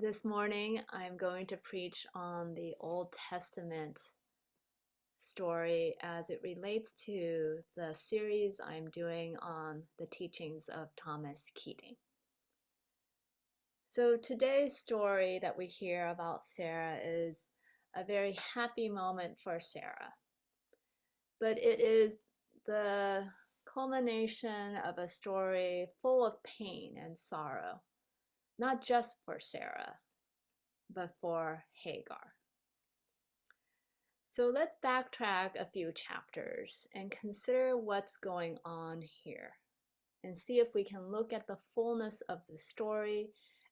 This morning, I'm going to preach on the Old Testament story as it relates to the series I'm doing on the teachings of Thomas Keating. So today's story that we hear about Sarah is a very happy moment for Sarah, but it is the culmination of a story full of pain and sorrow, not just for Sarah, but for Hagar. So let's backtrack a few chapters and consider what's going on here and see if we can look at the fullness of the story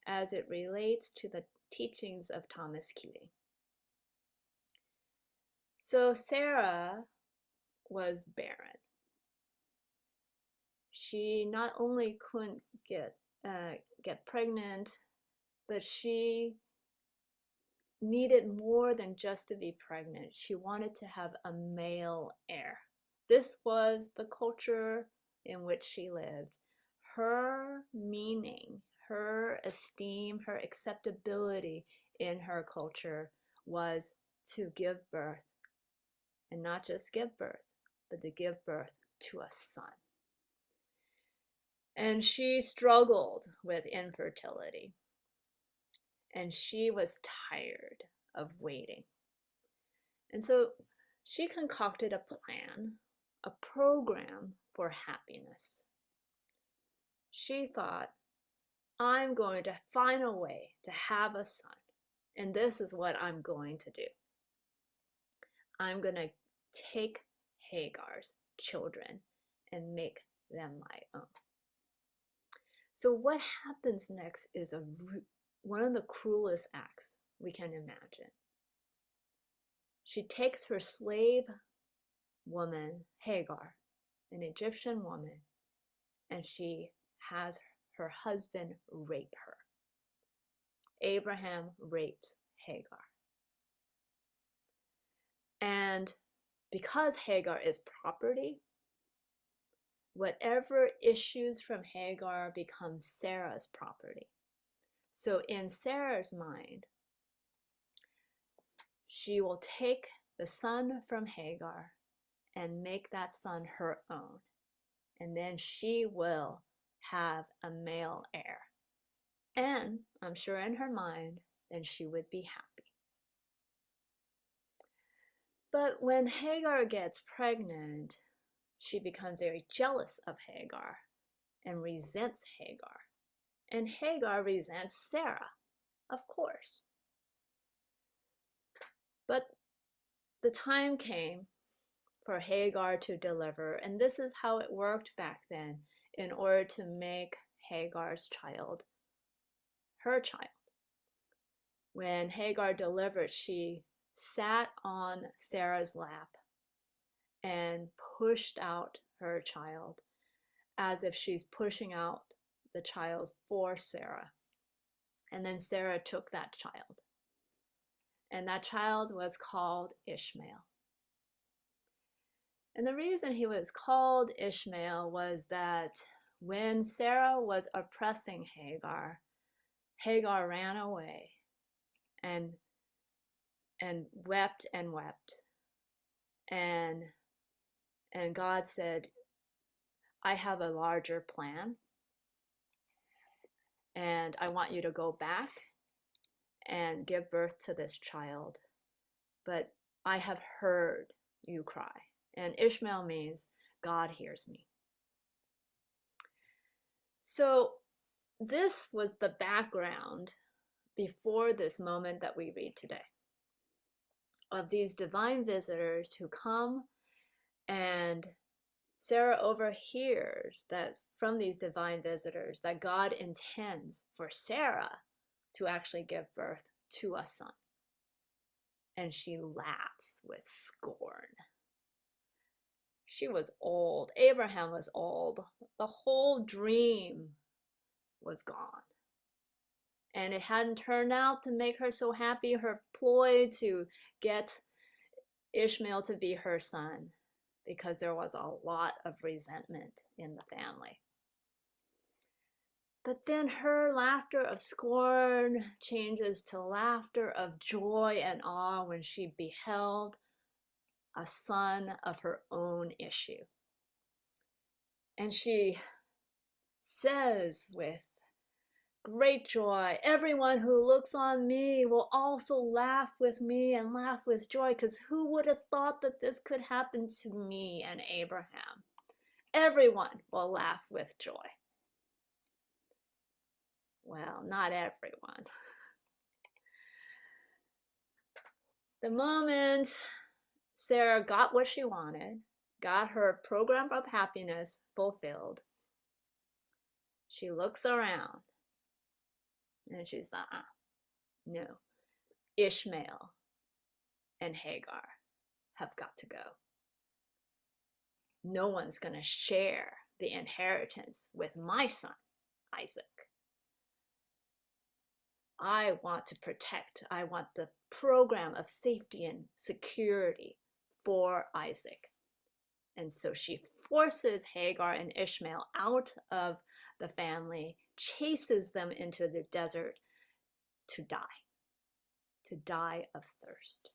as it relates to the teachings of Thomas Keating. So Sarah was barren. She not only couldn't get pregnant, but she needed more than just to be pregnant. She wanted to have a male heir. This was the culture in which she lived. Her meaning, her esteem, her acceptability in her culture was to give birth, and not just give birth, but to give birth to a son. And she struggled with infertility, and she was tired of waiting. And so she concocted a plan, a program for happiness. She thought, I'm going to find a way to have a son, and this is what I'm going to do. I'm going to take Hagar's children and make them my own. So what happens next is one of the cruelest acts we can imagine. She takes her slave woman, Hagar, an Egyptian woman, and she has her husband rape her. Abraham rapes Hagar. And because Hagar is property, whatever issues from Hagar becomes Sarah's property. So in Sarah's mind, she will take the son from Hagar and make that son her own. And then she will have a male heir. And I'm sure in her mind, then she would be happy. But when Hagar gets pregnant, she becomes very jealous of Hagar and resents Hagar. And Hagar resents Sarah, of course. But the time came for Hagar to deliver, and this is how it worked back then in order to make Hagar's child her child. When Hagar delivered, she sat on Sarah's lap and pushed out her child as if she's pushing out the child for Sarah. And then Sarah took that child. And that child was called Ishmael. And the reason he was called Ishmael was that when Sarah was oppressing Hagar, Hagar ran away and wept and wept. And God said, I have a larger plan, and I want you to go back and give birth to this child. But I have heard you cry. And Ishmael means God hears me. So this was the background before this moment that we read today, of these divine visitors who come, and Sarah overhears that from these divine visitors that God intends for Sarah to actually give birth to a son. And she laughs with scorn. She was old. Abraham was old. The whole dream was gone. And it hadn't turned out to make her so happy. Her ploy to get Ishmael to be her son, because there was a lot of resentment in the family. But then her laughter of scorn changes to laughter of joy and awe when she beheld a son of her own issue. And she says with great joy, everyone who looks on me will also laugh with me and laugh with joy, because who would have thought that this could happen to me and Abraham? Everyone will laugh with joy. Well, not everyone. The moment Sarah got what she wanted, got her program of happiness fulfilled, she looks around and she's like, no, Ishmael and Hagar have got to go. No one's going to share the inheritance with my son, Isaac. I want to protect, I want the program of safety and security for Isaac. And so she forces Hagar and Ishmael out of the family, chases them into the desert to die of thirst.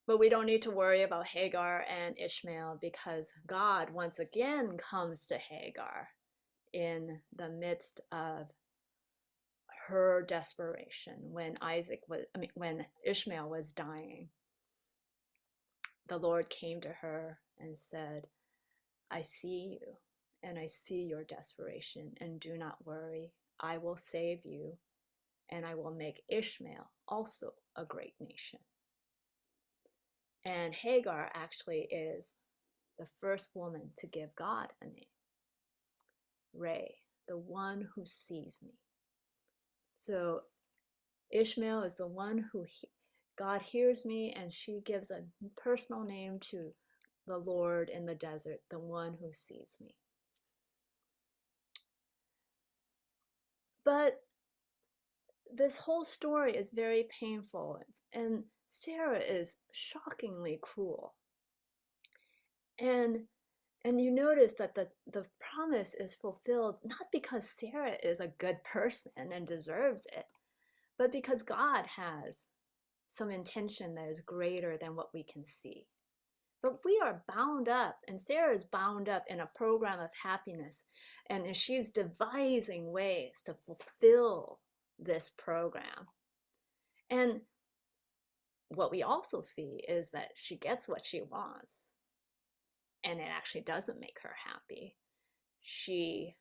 But we don't need to worry about Hagar and Ishmael, because God once again comes to Hagar in the midst of her desperation when when Ishmael was dying. The Lord came to her and said, I see you and I see your desperation, and do not worry. I will save you, and I will make Ishmael also a great nation. And Hagar actually is the first woman to give God a name. Ray, the one who sees me. So Ishmael is the one who God hears me, and she gives a personal name to the Lord in the desert, the one who sees me. But this whole story is very painful, and Sarah is shockingly cruel. And you notice that the promise is fulfilled not because Sarah is a good person and deserves it, but because God has some intention that is greater than what we can see. But we are bound up, and Sarah is bound up in a program of happiness, and she's devising ways to fulfill this program. And what we also see is that she gets what she wants, and it actually doesn't make her happy. She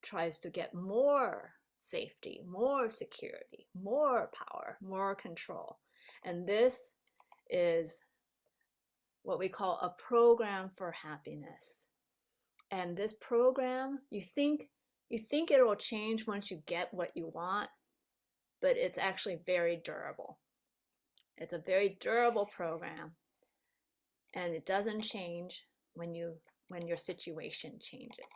tries to get more safety, more security, more power, more control. And this is what we call a program for happiness. And this program, you think it will change once you get what you want, but it's actually very durable. It's a very durable program, and it doesn't change when your situation changes.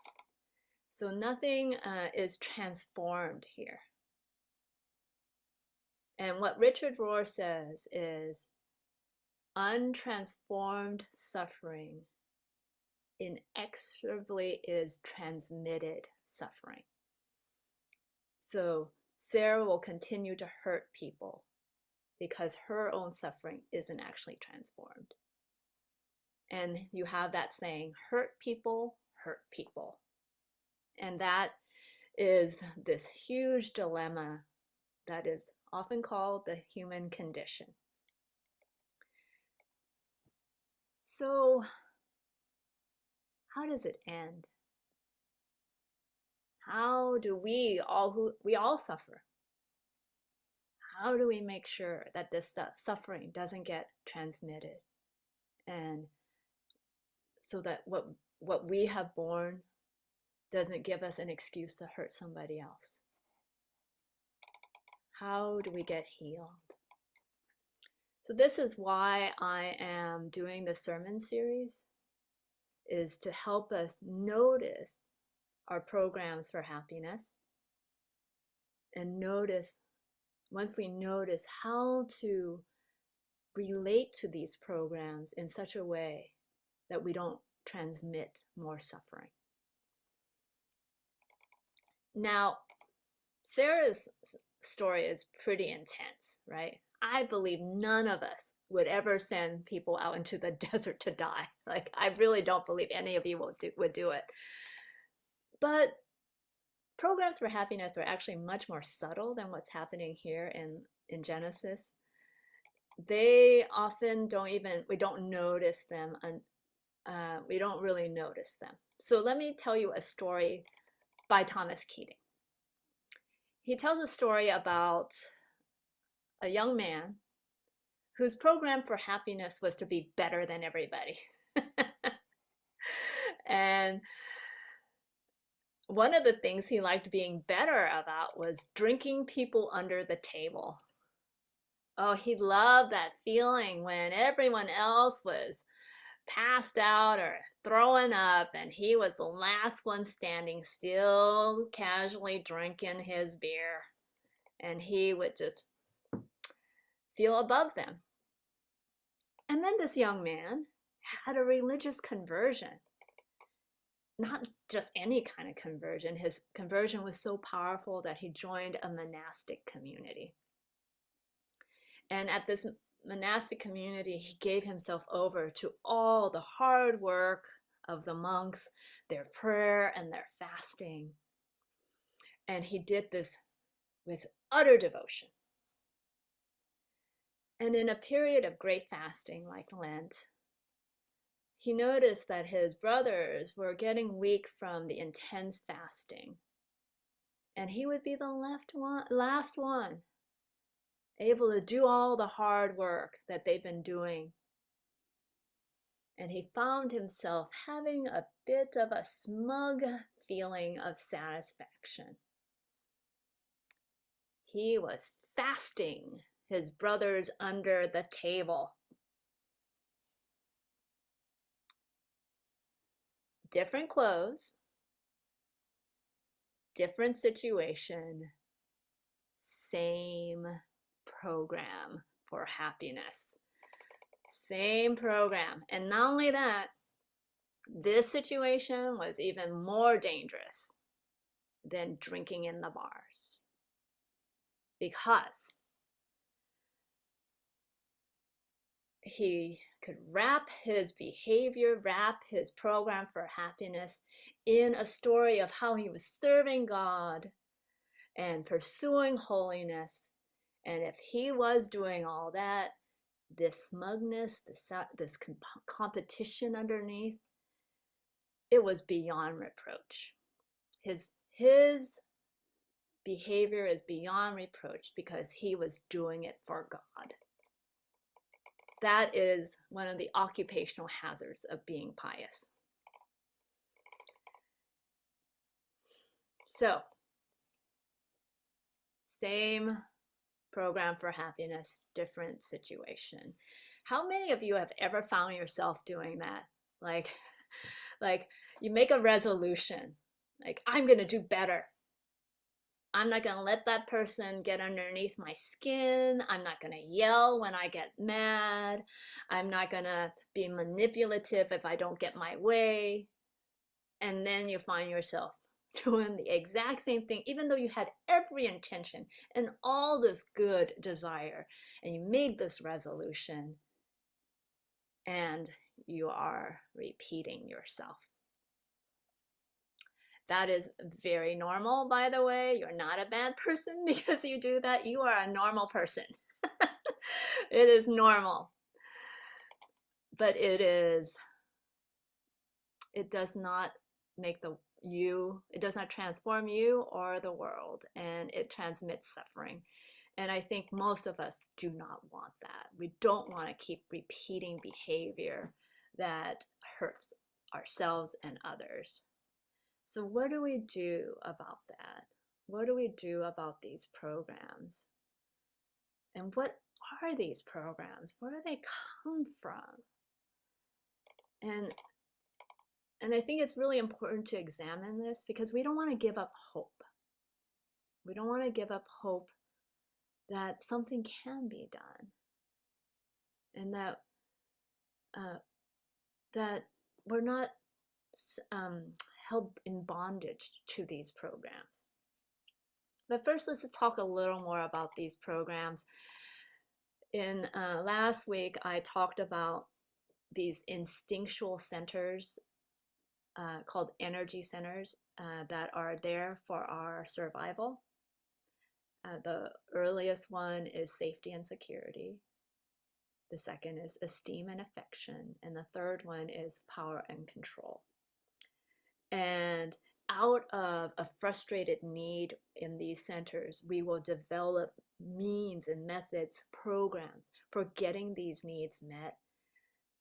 So nothing is transformed here. And what Richard Rohr says is, untransformed suffering inexorably is transmitted suffering. So Sarah will continue to hurt people because her own suffering isn't actually transformed. And you have that saying, hurt people, hurt people. And that is this huge dilemma that is often called the human condition. So how does it end? How do we all suffer? How do we make sure that this suffering doesn't get transmitted, and so that what we have borne doesn't give us an excuse to hurt somebody else? How do we get healed? So this is why I am doing the sermon series, is to help us notice our programs for happiness, and once we notice how to relate to these programs in such a way that we don't transmit more suffering. Now, Sarah's story is pretty intense, right? I believe none of us would ever send people out into the desert to die. Like, I really don't believe any of you would do it. But programs for happiness are actually much more subtle than what's happening here in Genesis. They often we don't notice them, we don't really notice them. So let me tell you a story by Thomas Keating. He tells a story about a young man whose program for happiness was to be better than everybody. And one of the things he liked being better about was drinking people under the table. Oh, he loved that feeling when everyone else was passed out or throwing up and he was the last one standing, still casually drinking his beer. And he would just feel above them. And then this young man had a religious conversion. Not just any kind of conversion. His conversion was so powerful that he joined a monastic community. And at this monastic community, he gave himself over to all the hard work of the monks, their prayer and their fasting. And he did this with utter devotion. And in a period of great fasting like Lent, he noticed that his brothers were getting weak from the intense fasting. And he would be the last one, able to do all the hard work that they've been doing. And he found himself having a bit of a smug feeling of satisfaction. He was fasting his brothers under the table. Different clothes, different situation, same program for happiness. Same program. And not only that, this situation was even more dangerous than drinking in the bars. Because he could wrap his behavior, wrap his program for happiness in a story of how he was serving God and pursuing holiness. And if he was doing all that, this smugness, this competition underneath, it was beyond reproach. His behavior is beyond reproach because he was doing it for God. That is one of the occupational hazards of being pious. So, same program for happiness, different situation. How many of you have ever found yourself doing that? Like you make a resolution, like, I'm going to do better. I'm not going to let that person get underneath my skin. I'm not going to yell when I get mad. I'm not going to be manipulative if I don't get my way. And then you find yourself doing the exact same thing, even though you had every intention and all this good desire, and you made this resolution, and you are repeating yourself. That is very normal, by the way. You're not a bad person because you do that. You are a normal person. It is normal. But it does not make it does not transform you or the world, and it transmits suffering. And I think most of us do not want that. We don't want to keep repeating behavior that hurts ourselves and others. So what do we do about that? What do we do about these programs? And what are these programs? Where do they come from? And I think it's really important to examine this because we don't want to give up hope. We don't want to give up hope that something can be done, and that we're not held in bondage to these programs. But first, let's talk a little more about these programs. In last week, I talked about these instinctual centers called energy centers that are there for our survival. The earliest one is safety and security. The second is esteem and affection. And the third one is power and control. And out of a frustrated need in these centers, we will develop means and methods, programs for getting these needs met.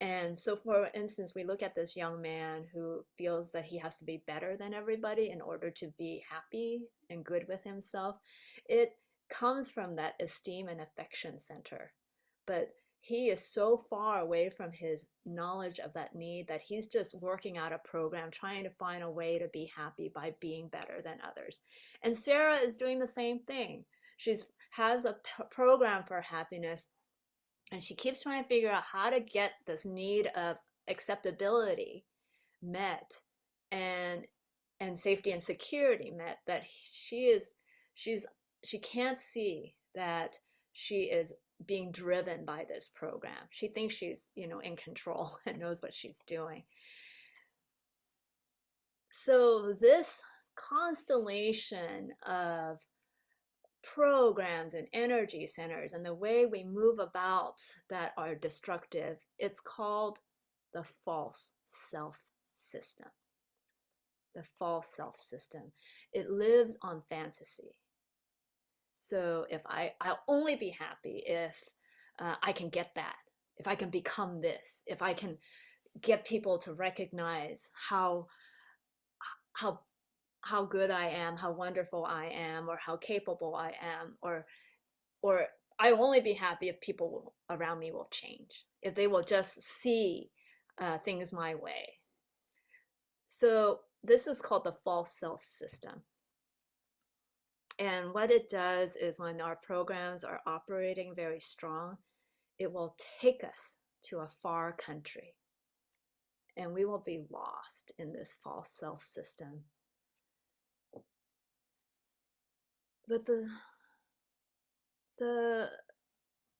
And so, for instance, we look at this young man who feels that he has to be better than everybody in order to be happy and good with himself. It comes from that esteem and affection center. But he is so far away from his knowledge of that need that he's just working out a program, trying to find a way to be happy by being better than others. And Sarah is doing the same thing. She has a program for happiness, and she keeps trying to figure out how to get this need of acceptability met and safety and security met, that she can't see that she is being driven by this program. She thinks she's, in control and knows what she's doing. So this constellation of programs and energy centers and the way we move about that are destructive, it's called the false self system. The false self system. It lives on fantasy. So if I'll only be happy if I can get that, if I can become this, if I can get people to recognize how good I am, how wonderful I am, or how capable I am, or I'll only be happy if people around me will change, if they will just see things my way. So this is called the false self system. And what it does is, when our programs are operating very strong, it will take us to a far country. And we will be lost in this false self system. But the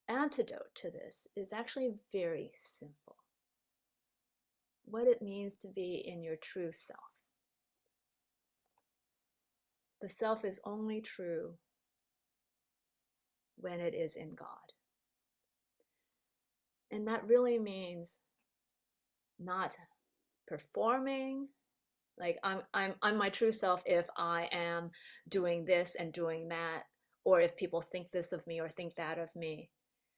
antidote to this is actually very simple. What it means to be in your true self. The self is only true when it is in God. And that really means not performing, like I'm my true self if I am doing this and doing that, or if people think this of me or think that of me.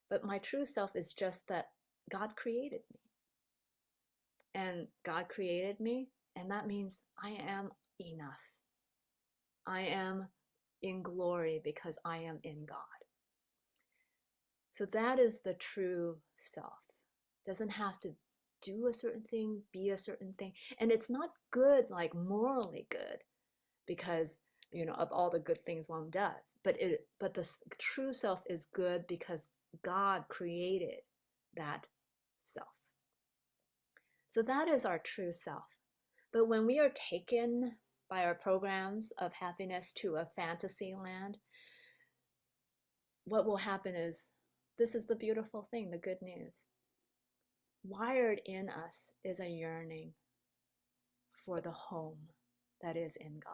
But my true self is just that God created me. And God created me, and that means I am enough. I am in glory because I am in God. So that is the true self. It doesn't have to do a certain thing, be a certain thing. And it's not good, like morally good, because of all the good things one does. But the true self is good because God created that self. So that is our true self. But when we are taken by our programs of happiness to a fantasy land, what will happen is, this is the beautiful thing, the good news. Wired in us is a yearning for the home that is in God.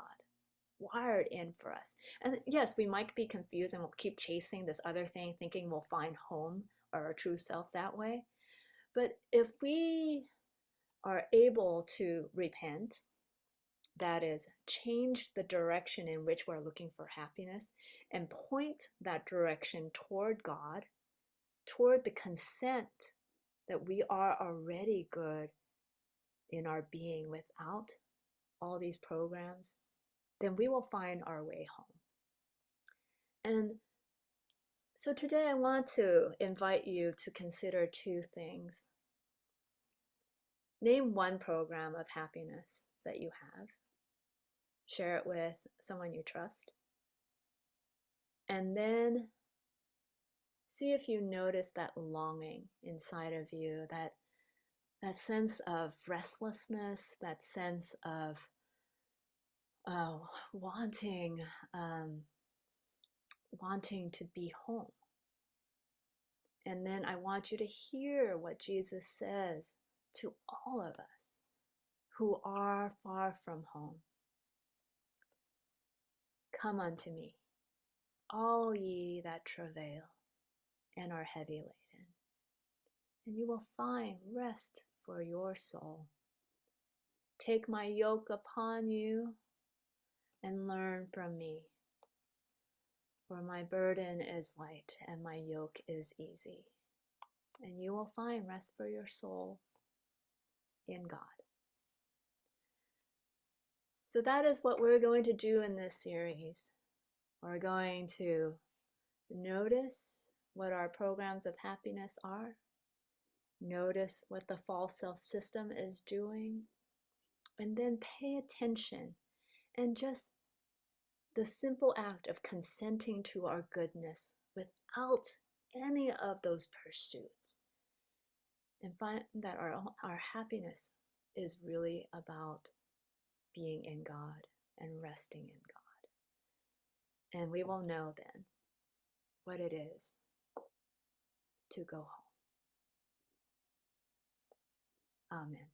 Wired in for us. And yes, we might be confused and we'll keep chasing this other thing, thinking we'll find home or our true self that way. But if we are able to repent, that is, change the direction in which we're looking for happiness and point that direction toward God, toward the consent that we are already good in our being without all these programs, then we will find our way home. And so today I want to invite you to consider two things. Name one program of happiness that you have. Share it with someone you trust. And then see if you notice that longing inside of you, that that sense of restlessness, that sense of wanting, wanting to be home. And then I want you to hear what Jesus says to all of us who are far from home. Come unto me, all ye that travail and are heavy laden, and you will find rest for your soul. Take my yoke upon you and learn from me, for my burden is light and my yoke is easy. And you will find rest for your soul in God. So that is what we're going to do in this series. We're going to notice what our programs of happiness are. Notice what the false self-system is doing. And then pay attention and just the simple act of consenting to our goodness without any of those pursuits. And find that our happiness is really about being in God and resting in God. And we will know then what it is to go home. Amen.